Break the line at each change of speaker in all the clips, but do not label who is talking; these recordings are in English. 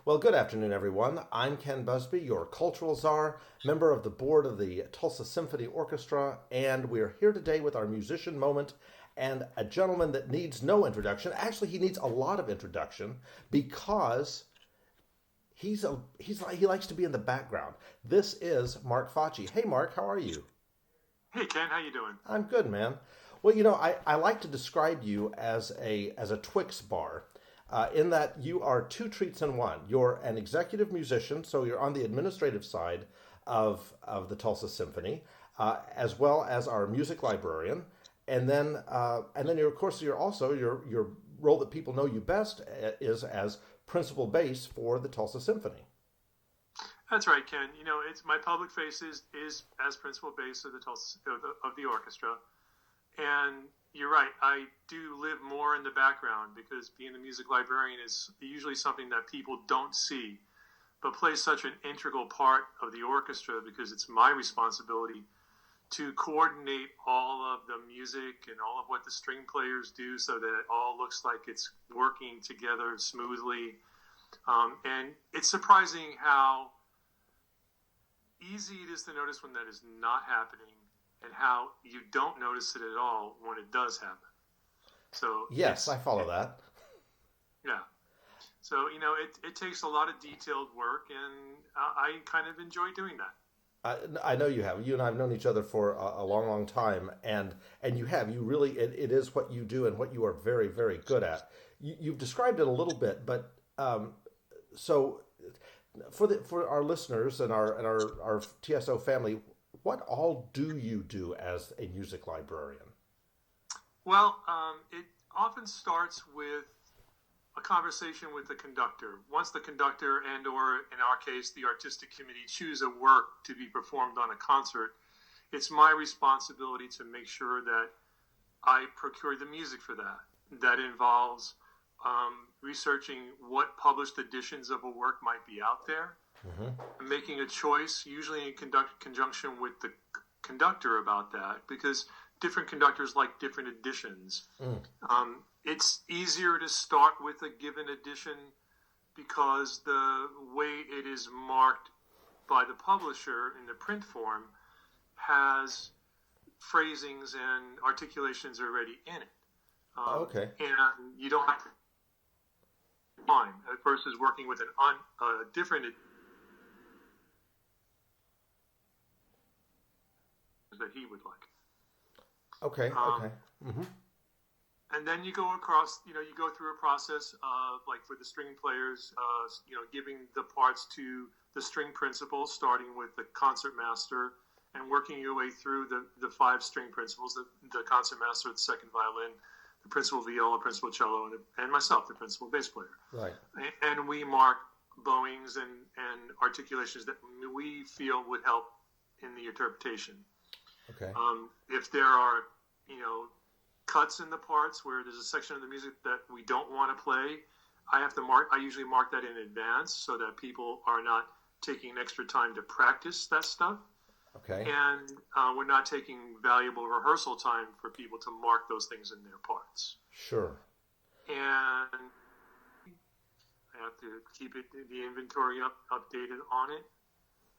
Well, good afternoon, everyone. I'm Ken Busby, your cultural czar, member of the board of the Tulsa Symphony Orchestra, and we're here today with our musician moment and a gentleman that needs no introduction. Actually, he needs a lot of introduction because he likes to be in the background. This is Marc Facci. Hey, Marc, how are you?
Hey Ken, how you doing?
I'm good, man. Well, I like to describe you as a Twix bar, in that you are two treats in one. You're an executive musician, so you're on the administrative side of the Tulsa Symphony, as well as our music librarian, and then you're, of course, you're also your role that people know you best is as principal bass for the Tulsa Symphony.
That's right, Ken. It's my public face is as principal bass of the Tulsa of the orchestra, and you're right. I do live more in the background because being the music librarian is usually something that people don't see, but plays such an integral part of the orchestra because it's my responsibility to coordinate all of the music and all of what the string players do so that it all looks like it's working together smoothly. And it's surprising how easy it is to notice when that is not happening and how you don't notice it at all when it does happen. So
Yes, I follow that.
yeah. So, it takes a lot of detailed work, and I kind of enjoy doing that.
I know you have. You and I have known each other for a long, long time, and you really it is what you do and what you are very, very good at. You've described it a little bit, but so for our listeners and our TSO family, what all do you do as a music librarian?
Well, it often starts with a conversation with the conductor. Once the conductor and or, in our case, the artistic committee choose a work to be performed on a concert, it's my responsibility to make sure that I procure the music for that. That involves researching what published editions of a work might be out there, making a choice, usually in conjunction with the conductor about that, because different conductors like different editions. It's easier to start with a given edition because the way it is marked by the publisher in the print form has phrasings and articulations already in it.
Okay.
And you don't have to find versus working with a different edition that he would like.
Okay. Okay.
And then you go across, you go through a process of, like for the string players, giving the parts to the string principal, starting with the concert master and working your way through the five string principals, the concert master, the second violin, the principal viola, principal cello, and myself, the principal bass player.
Right.
And we mark bowings and articulations that we feel would help in the interpretation.
Okay.
If there are, cuts in the parts where there's a section of the music that we don't want to play, I usually mark that in advance so that people are not taking extra time to practice that stuff.
Okay.
And we're not taking valuable rehearsal time for people to mark those things in their parts.
Sure.
And I have to keep the inventory updated on it.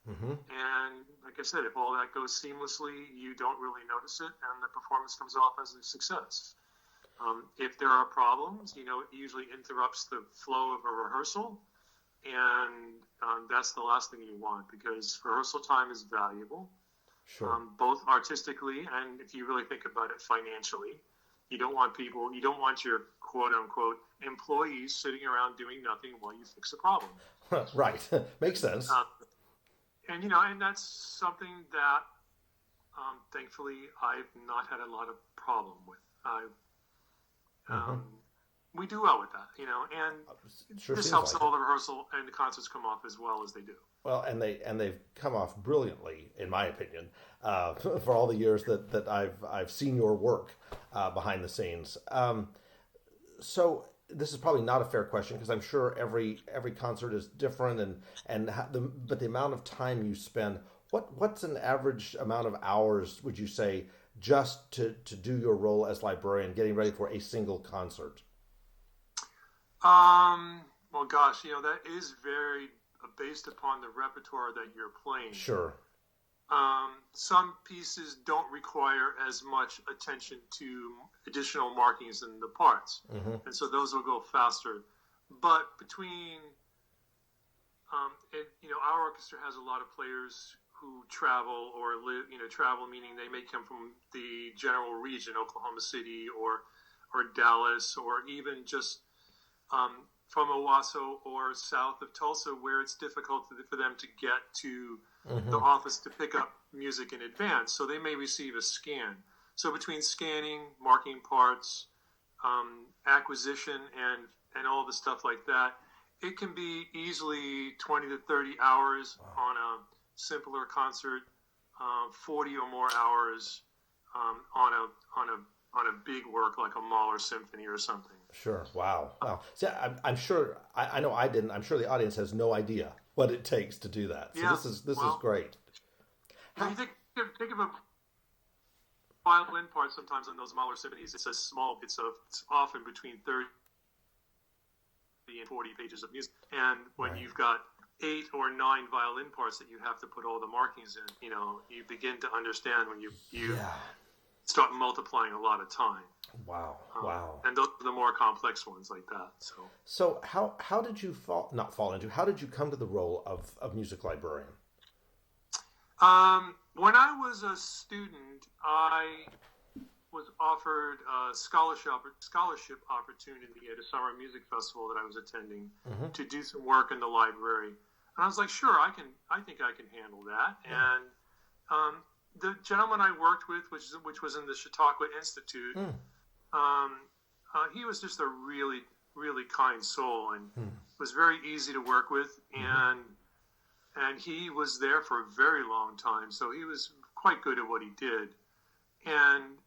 And like I said, if all that goes seamlessly, you don't really notice it, and the performance comes off as a success. If there are problems, it usually interrupts the flow of a rehearsal, and that's the last thing you want because rehearsal time is valuable,
Sure.
both artistically and if you really think about it financially. You don't want your quote-unquote employees sitting around doing nothing while you fix a problem.
Right. Makes sense.
And that's something that, thankfully, I've not had a lot of problem with. We do well with that, and
It sure
this
seems
helps
like
all
it.
the rehearsal and the concerts come off as well as they do.
Well, they've come off brilliantly, in my opinion, for all the years that I've seen your work behind the scenes. So this is probably not a fair question because I'm sure every concert is different, but the amount of time you spend. What's an average amount of hours would you say just to do your role as librarian, getting ready for a single concert?
Well, gosh, that is very based upon the repertoire that you're playing.
Sure.
Some pieces don't require as much attention to additional markings in the parts, and so those will go faster. But between, our orchestra has a lot of players who travel or live, travel meaning they may come from the general region, Oklahoma City or Dallas, or even just from Owasso or south of Tulsa, where it's difficult for them to get to the office to pick up music in advance. So they may receive a scan. So between scanning, marking parts, acquisition, and all the stuff like that, it can be easily 20 to 30 hours on a simpler concert, 40 or more hours on a big work like a Mahler symphony or something.
Sure. Wow. See, I'm sure. I know I didn't. I'm sure the audience has no idea what it takes to do that. So
yeah,
this is great.
You think of a violin part sometimes on those Mahler symphonies. It's often between 30 and 40 pages of music. And when you've got 8 or 9 violin parts that you have to put all the markings in, you begin to understand when you start multiplying a lot of time.
Wow.
And those are the more complex ones like that.
So how did you how did you come to the role of music librarian?
When I was a student, I was offered a scholarship opportunity at a summer music festival that I was attending to do some work in the library. And I was like, sure, I think I can handle that. Yeah. And the gentleman I worked with, which was in the Chautauqua Institute, he was just a really, really kind soul and was very easy to work with. And he was there for a very long time, so he was quite good at what he did. And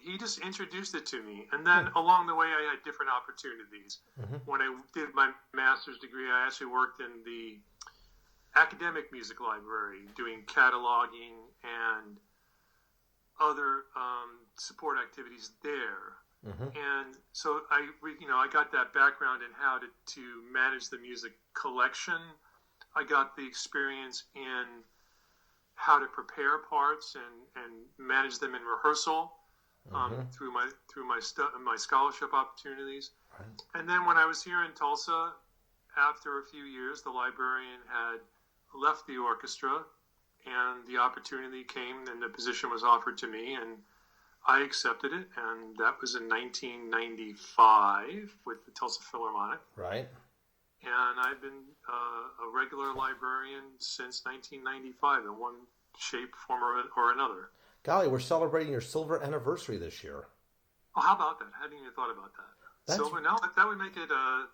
he just introduced it to me. And then along the way, I had different opportunities. When I did my master's degree, I actually worked in the academic music library, doing cataloging and other support activities there. And so I got that background in how to manage the music collection. I got the experience in how to prepare parts and manage them in rehearsal through my scholarship opportunities. Right. And then when I was here in Tulsa, after a few years, the librarian had left the orchestra, and the opportunity came, and the position was offered to me, and I accepted it, and that was in 1995 with the Tulsa Philharmonic.
Right.
And I've been a regular librarian since 1995 in one shape, form, or another.
Golly, we're celebrating your silver anniversary this year.
Oh, how about that? I hadn't even thought about that. Silver, now that would make it, I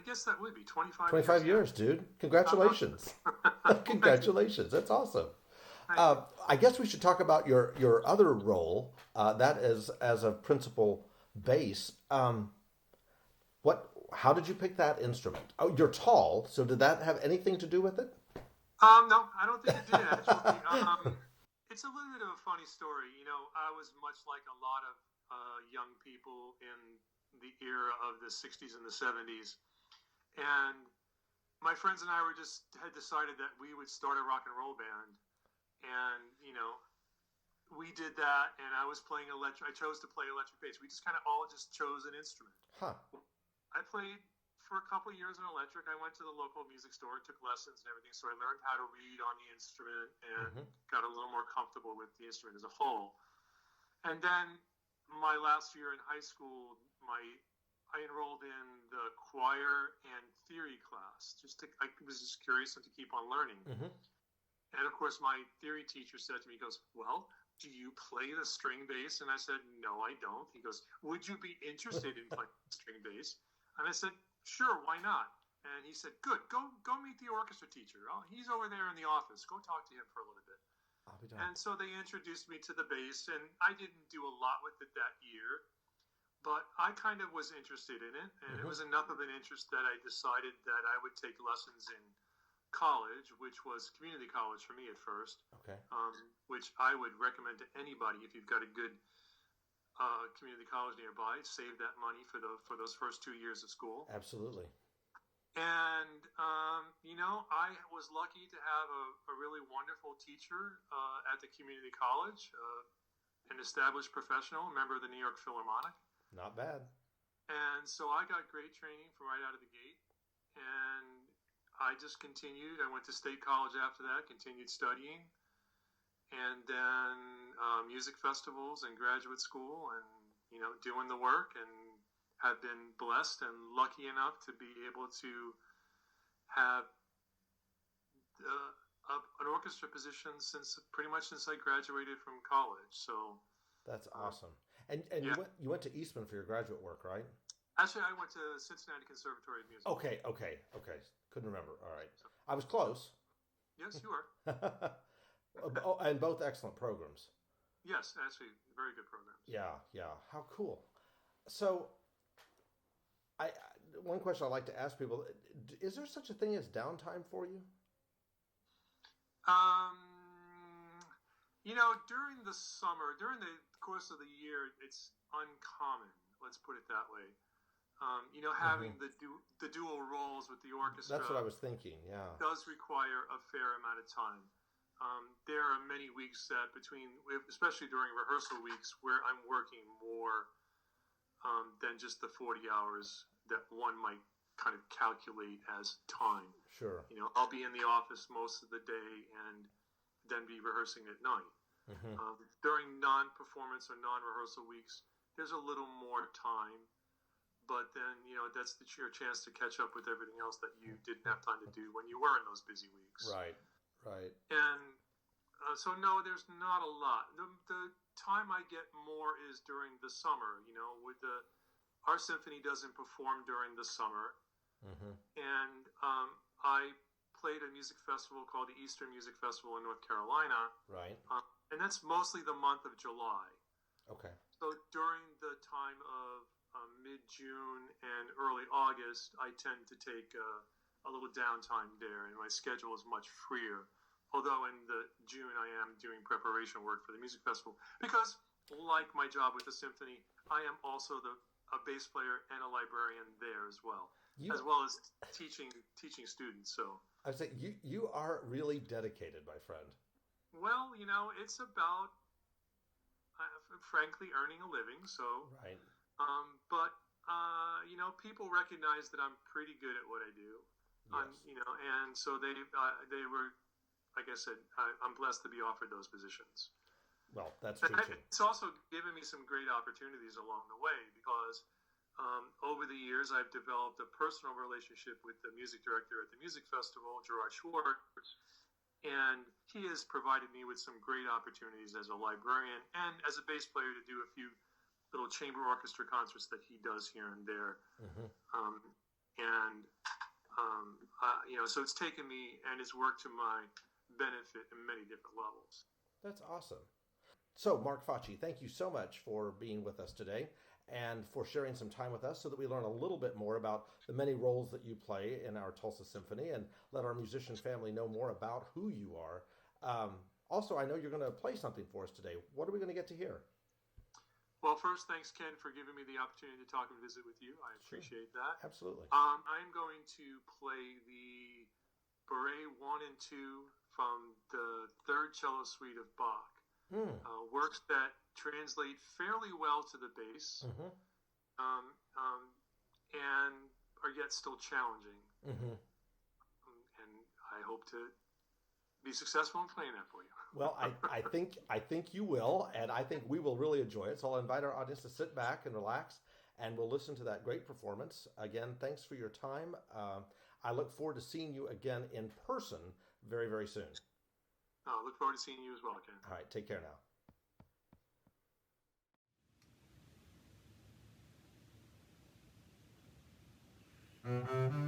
guess that would be 25 years.
25 years, dude. Congratulations. Congratulations. That's awesome. I guess we should talk about your other role, that is as a principal bass. How did you pick that instrument? Oh, you're tall, so did that have anything to do with it?
No, I don't think it did, actually. It's a little bit of a funny story. I was much like a lot of young people in the era of the 60s and the 70s. And my friends and I had decided that we would start a rock and roll band. And, we did that, and I was playing electric. I chose to play electric bass. We just kind of all chose an instrument. Huh. I played for a couple of years in electric. I went to the local music store and took lessons and everything, so I learned how to read on the instrument and got a little more comfortable with the instrument as a whole. And then my last year in high school, I enrolled in the choir and theory class. I was just curious and to keep on learning. And of course, my theory teacher said to me, he goes, "Well, do you play the string bass?" And I said, "No, I don't." He goes, "Would you be interested in playing string bass?" And I said, "Sure, why not?" And he said, "Good, go meet the orchestra teacher. He's over there in the office. Go talk to him for a little bit." I'll be done. And so they introduced me to the bass, and I didn't do a lot with it that year, but I kind of was interested in it, and it was enough of an interest that I decided that I would take lessons in college, which was community college for me at first, which I would recommend to anybody if you've got a good community college nearby, saved that money for those first 2 years of school.
Absolutely.
And, I was lucky to have a really wonderful teacher at the community college, an established professional, a member of the New York Philharmonic.
Not bad.
And so I got great training from right out of the gate. And I just continued. I went to state college after that, continued studying. And then music festivals and graduate school and, doing the work, and have been blessed and lucky enough to be able to have an orchestra position pretty much since I graduated from college. So
that's awesome. And you went to Eastman for your graduate work, right?
Actually, I went to Cincinnati Conservatory of Music.
Okay. Couldn't remember. All right. I was close.
Yes, you were.
And both excellent programs.
Yes, actually, very good programs.
Yeah. How cool. So, one question I like to ask people, is there such a thing as downtime for you?
During the summer, during the course of the year, it's uncommon, let's put it that way. Having the dual roles with the orchestra.
That's what I was thinking, yeah.
Does require a fair amount of time. There are many weeks that especially during rehearsal weeks, where I'm working more than just the 40 hours that one might kind of calculate as time.
Sure.
I'll be in the office most of the day and then be rehearsing at night. Mm-hmm. During non-performance or non-rehearsal weeks, there's a little more time, but then, that's your chance to catch up with everything else that you didn't have time to do when you were in those busy weeks.
Right.
And so, no, there's not a lot. The time I get more is during the summer, our symphony doesn't perform during the summer. Mm-hmm. And I played a music festival called the Eastern Music Festival in North Carolina.
Right.
And that's mostly the month of July.
Okay.
So during the time of mid-June and early August, I tend to take a little downtime there, and my schedule is much freer. Although in the June I am doing preparation work for the music festival, because like my job with the symphony, I am also a bass player and a librarian there as well, as well as teaching students. So
I would say you are really dedicated, my friend.
Well, it's about frankly earning a living. So
right.
But people recognize that I'm pretty good at what I do. Yes. And so they were. Like I said, I'm blessed to be offered those positions.
Well, that's true too.
It's also given me some great opportunities along the way, because over the years I've developed a personal relationship with the music director at the music festival, Gerard Schwartz, and he has provided me with some great opportunities as a librarian and as a bass player to do a few little chamber orchestra concerts that he does here and there. Mm-hmm. So it's taken me and it's worked to my benefit in many different levels.
That's awesome. So, Marc Facci, thank you so much for being with us today and for sharing some time with us so that we learn a little bit more about the many roles that you play in our Tulsa Symphony and let our musician family know more about who you are. Also, I know you're going to play something for us today. What are we going to get to hear?
Well, first, thanks, Ken, for giving me the opportunity to talk and visit with you. I appreciate that.
Absolutely.
I'm going to play the Bourrée 1 and 2 from the Third Cello Suite of Bach. Works that translate fairly well to the bass, and are yet still challenging. Mm-hmm. And I hope to be successful in playing that for you.
Well, I think you will, and I think we will really enjoy it. So I'll invite our audience to sit back and relax, and we'll listen to that great performance. Again, thanks for your time. I look forward to seeing you again in person very, very soon.
I look forward to seeing you as well, Ken.
All right, take care now. Mm-hmm.